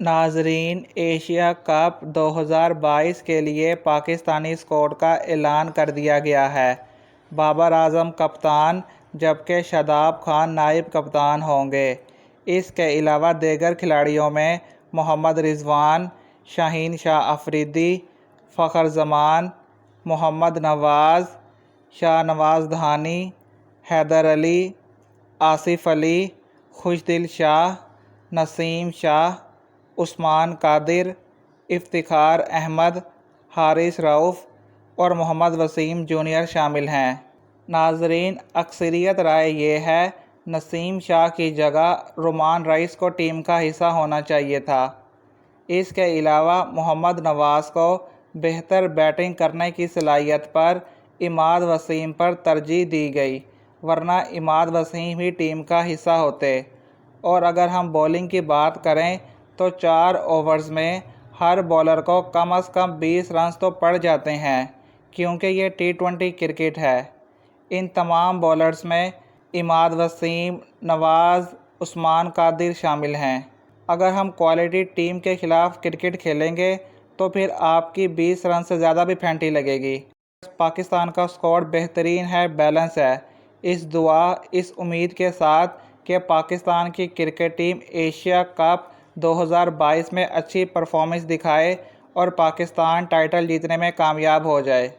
नाजरीन, Asia cup 2022 के लिए पाकिस्तानी स्क्वाड का ऐलान कर दिया गया है। बाबर आजम कप्तान जबकि शादाब खान नायब कप्तान होंगे। इसके अलावा दीगर खिलाड़ियों में मोहम्मद रिजवान, शाहीन शाह अफरीदी, फ़खर जमान, मोहम्मद नवाज़, शाहनवाज़ धानी, हैदर अली, आसिफ अली, खुशदिल शाह, नसीम शाह, उस्मान कादिर, इफ्तिखार अहमद, हारिस रऊफ़ और मोहम्मद वसीम जूनियर शामिल हैं। नाजरीन, अक्सरियत राय ये है नसीम शाह की जगह रोमान रईस को टीम का हिस्सा होना चाहिए था। इसके अलावा मोहम्मद नवाज़ को बेहतर बैटिंग करने की सलाहियत पर इमाद वसीम पर तरजीह दी गई, वरना इमाद वसीम ही टीम का हिस्सा होते। और अगर हम बॉलिंग की बात करें तो 4 ओवर्स में हर बॉलर को कम से कम 20 रन तो पड़ जाते हैं, क्योंकि ये T20 क्रिकेट है। इन तमाम बॉलर्स में इमाद वसीम, नवाज़, उस्मान कादिर शामिल हैं। अगर हम क्वालिटी टीम के ख़िलाफ़ क्रिकेट खेलेंगे तो फिर आपकी 20 रन से ज़्यादा भी फैंटी लगेगी। पाकिस्तान का स्क्वाड बेहतरीन है, बैलेंस है। इस उम्मीद के साथ कि पाकिस्तान की क्रिकेट टीम एशिया कप 2022 में अच्छी परफॉर्मेंस दिखाए और पाकिस्तान टाइटल जीतने में कामयाब हो जाए।